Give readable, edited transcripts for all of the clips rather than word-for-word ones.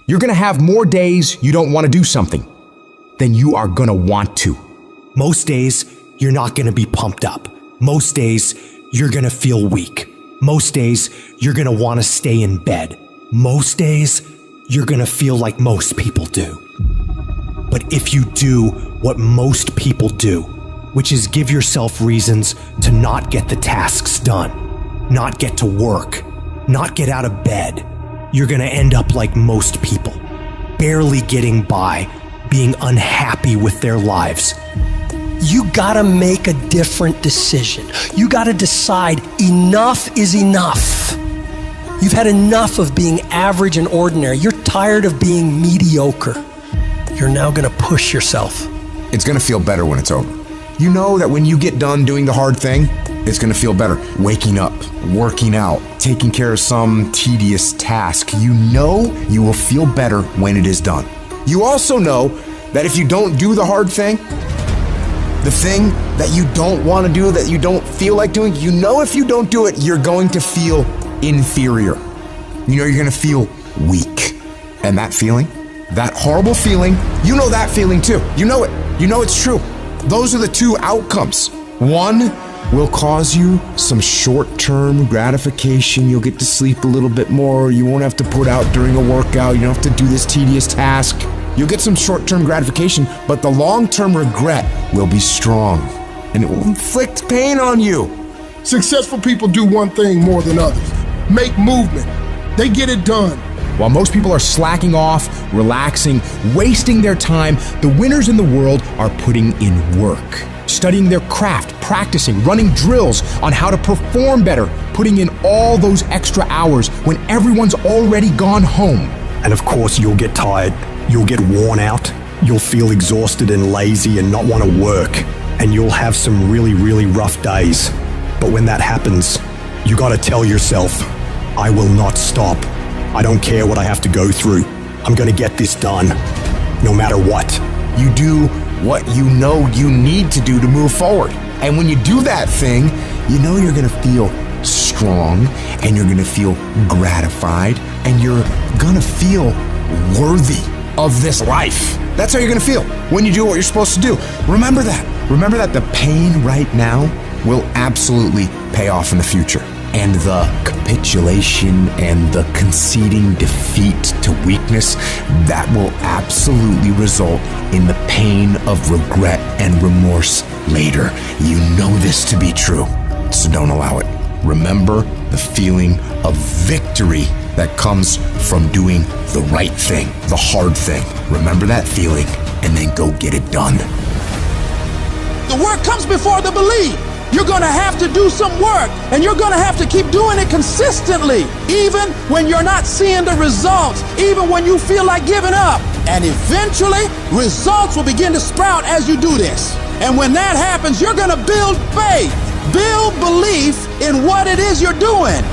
You're gonna have more days you don't want to do something than you are gonna want to. Most days, you're not gonna be pumped up. Most days, you're gonna feel weak. Most days, you're gonna wanna stay in bed. Most days, you're gonna feel like most people do. But if you do what most people do, which is give yourself reasons to not get the tasks done, not get to work, not get out of bed, you're gonna end up like most people, barely getting by, being unhappy with their lives. You gotta make a different decision. You gotta decide enough is enough. You've had enough of being average and ordinary. You're tired of being mediocre. You're now gonna push yourself. It's gonna feel better when it's over. You know that when you get done doing the hard thing, it's gonna feel better. Waking up, working out, taking care of some tedious task. You know you will feel better when it is done. You also know that if you don't do the hard thing, the thing that you don't want to do, that you don't feel like doing, you know if you don't do it, you're going to feel inferior. You know you're going to feel weak. And that feeling, that horrible feeling, you know that feeling too. You know it. You know it's true. Those are the two outcomes. One will cause you some short-term gratification. You'll get to sleep a little bit more. You won't have to put out during a workout. You don't have to do this tedious task. You'll get some short-term gratification, but the long-term regret will be strong, and it will inflict pain on you. Successful people do one thing more than others: make movement. They get it done. While most people are slacking off, relaxing, wasting their time, the winners in the world are putting in work, studying their craft, practicing, running drills on how to perform better, putting in all those extra hours when everyone's already gone home. And of course, you'll get tired. You'll get worn out. You'll feel exhausted and lazy and not want to work. And you'll have some really, really rough days. But when that happens, you gotta tell yourself, I will not stop. I don't care what I have to go through. I'm gonna get this done, no matter what. You do what you know you need to do to move forward. And when you do that thing, you know you're gonna feel strong, and you're gonna feel gratified, and you're gonna feel worthy of this life. That's how you're gonna feel when you do what you're supposed to do. Remember that. Remember that the pain right now will absolutely pay off in the future. And the capitulation and the conceding defeat to weakness, that will absolutely result in the pain of regret and remorse later. You know this to be true, so don't allow it. Remember the feeling of victory that comes from doing the right thing, the hard thing. Remember that feeling, and then go get it done. The work comes before the belief. You're gonna have to do some work, and you're gonna have to keep doing it consistently, even when you're not seeing the results, even when you feel like giving up. And eventually, results will begin to sprout as you do this. And when that happens, you're gonna build faith, build belief in what it is you're doing.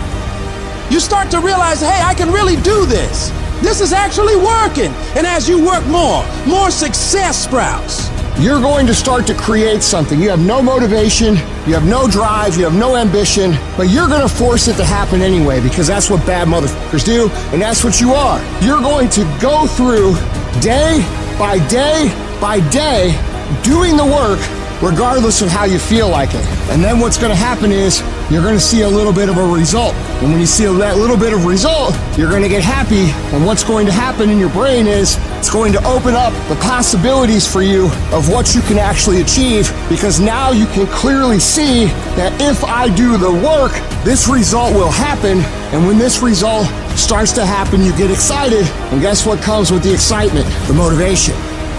You start to realize, hey, I can really do this. This is actually working. And as you work more success sprouts. You're going to start to create something. You have no motivation, you have no drive, you have no ambition, but you're going to force it to happen anyway, because that's what bad motherfuckers do, and that's what you are. You're going to go through day by day by day doing the work regardless of how you feel like it. And then what's going to happen is you're going to see a little bit of a result. And when you see that little bit of result, you're going to get happy. And what's going to happen in your brain is it's going to open up the possibilities for you of what you can actually achieve, because now you can clearly see that if I do the work, this result will happen. And when this result starts to happen, you get excited. And guess what comes with the excitement? The motivation.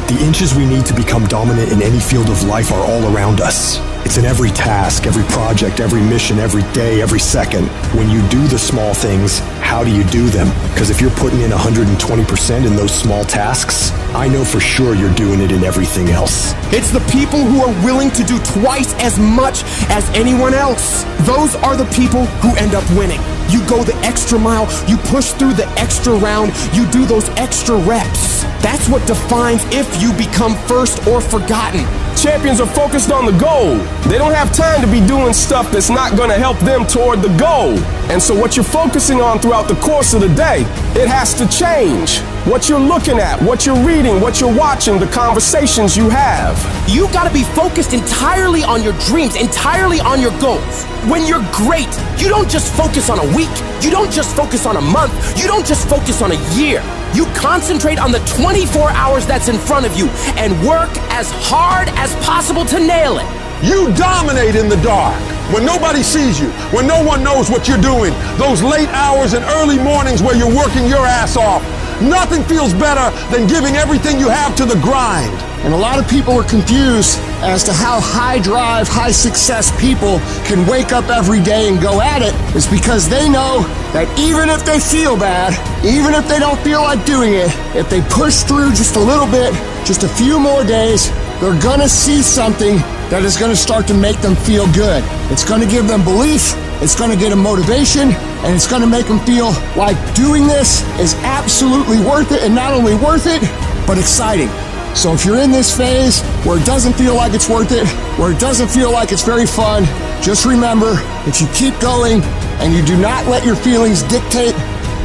The inches we need to become dominant in any field of life are all around us. It's in every task, every project, every mission, every day, every second. When you do the small things, how do you do them? Because if you're putting in 120% in those small tasks, I know for sure you're doing it in everything else. It's the people who are willing to do twice as much as anyone else. Those are the people who end up winning. You go the extra mile, you push through the extra round, you do those extra reps. That's what defines if you become first or forgotten. Champions are focused on the goal. They don't have time to be doing stuff that's not going to help them toward the goal. And so what you're focusing on throughout the course of the day, it has to change. What you're looking at, what you're reading, what you're watching, the conversations you have. You gotta be focused entirely on your dreams, entirely on your goals. When you're great, you don't just focus on a week, you don't just focus on a month, you don't just focus on a year. You concentrate on the 24 hours that's in front of you and work as hard as possible to nail it. You dominate in the dark when nobody sees you, when no one knows what you're doing. Those late hours and early mornings where you're working your ass off. Nothing feels better than giving everything you have to the grind. And a lot of people are confused as to how high drive, high success people can wake up every day and go at it. It's because they know that even if they feel bad, even if they don't feel like doing it, if they push through just a little bit, just a few more days, they're gonna see something that is gonna start to make them feel good. It's gonna give them belief, it's gonna get them motivation, and it's gonna make them feel like doing this is absolutely worth it, and not only worth it, but exciting. So if you're in this phase where it doesn't feel like it's worth it, where it doesn't feel like it's very fun, just remember, if you keep going and you do not let your feelings dictate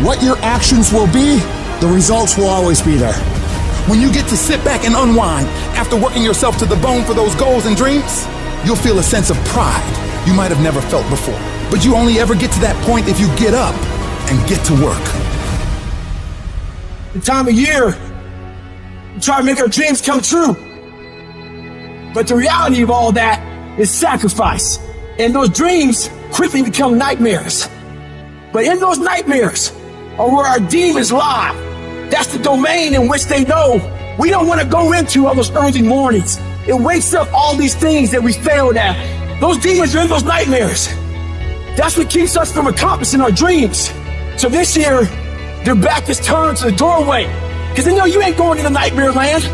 what your actions will be, the results will always be there. When you get to sit back and unwind after working yourself to the bone for those goals and dreams, you'll feel a sense of pride you might have never felt before. But you only ever get to that point if you get up and get to work. The time of year, we try to make our dreams come true. But the reality of all that is sacrifice. And those dreams quickly become nightmares. But in those nightmares are where our demons lie. That's the domain in which they know we don't want to go into on those early mornings. It wakes up all these things that we failed at. Those demons are in those nightmares. That's what keeps us from accomplishing our dreams. So this year, their back is turned to the doorway. Because they know you ain't going into nightmare land,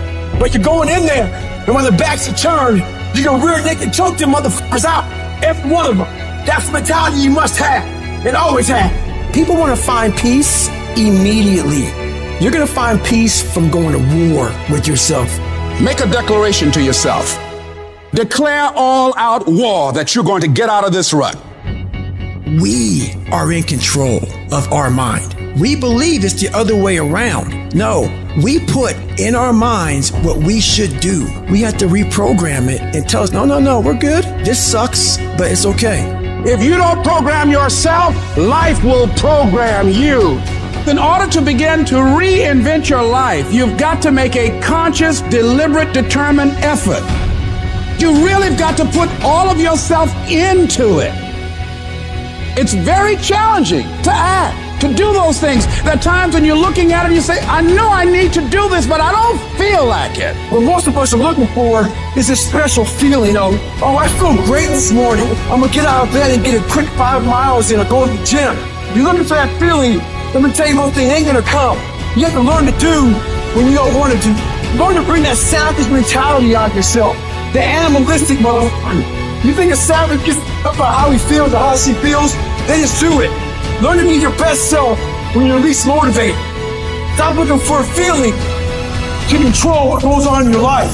but you're going in there. And when the backs are turned, you're going to rear naked choke them motherfuckers out. Every one of them. That's the mentality you must have and always have. People want to find peace immediately. You're going to find peace from going to war with yourself. Make a declaration to yourself. Declare all out war that you're going to get out of this rut. We are in control of our mind. We believe it's the other way around. No, we put in our minds what we should do. We have to reprogram it and tell us, no, we're good. This sucks, but it's okay. If you don't program yourself, life will program you. In order to begin to reinvent your life, you've got to make a conscious, deliberate, determined effort. You really got to put all of yourself into it. It's very challenging to act, to do those things. There are times when you're looking at it and you say, I know I need to do this, but I don't feel like it. What most of us are looking for is a special feeling of, oh, I feel great this morning. I'm going to get out of bed and get a quick 5 miles in or go to the gym. You're looking for that feeling. Let me tell you one thing, it ain't going to come. You have to learn to do when you don't want to do. Learn to bring that savage mentality out of yourself. The animalistic motherfucker. You think a savage gets up about how he feels or how she feels? Then just do it. Learn to be your best self when you're least motivated. Stop looking for a feeling to control what goes on in your life.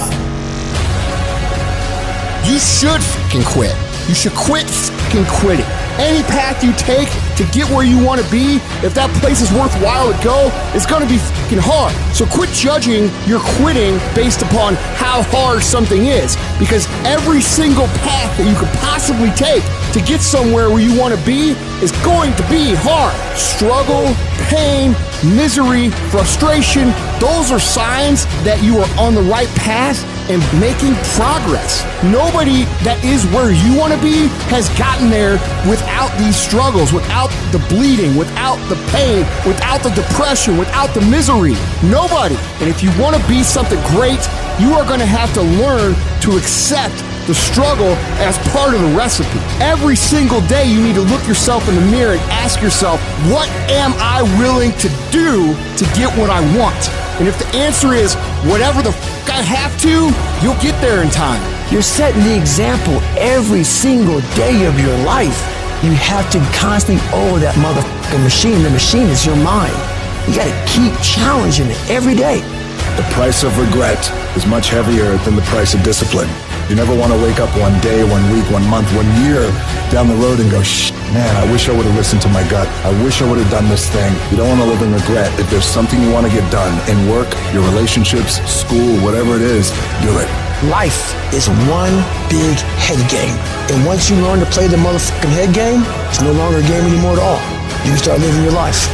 You should fucking quit. You should quit fucking quitting. Any path you take to get where you want to be, if that place is worthwhile to go, it's going to be fucking hard. So quit judging your quitting based upon how hard something is. Because every single path that you could possibly take to get somewhere where you want to be is going to be hard. Struggle, pain, misery, frustration, those are signs that you are on the right path and making progress. Nobody that is where you want to be has gotten there without these struggles, without the bleeding, without the pain, without the depression, without the misery. Nobody. And if you want to be something great, you are going to have to learn to accept the struggle as part of the recipe. Every single day you need to look yourself in the mirror and ask yourself, what am I willing to do to get what I want? And if the answer is whatever the fuck I have to, you'll get there in time. You're setting the example every single day of your life. You have to constantly owe that motherfucking machine. The machine is your mind. You gotta keep challenging it every day. The price of regret is much heavier than the price of discipline. You never want to wake up one day, 1 week, 1 month, 1 year down the road and go, man, I wish I would have listened to my gut. I wish I would have done this thing. You don't want to live in regret. If there's something you want to get done in work, your relationships, school, whatever it is, do it. Life is one big head game. And once you learn to play the motherfucking head game, it's no longer a game anymore at all. You can start living your life.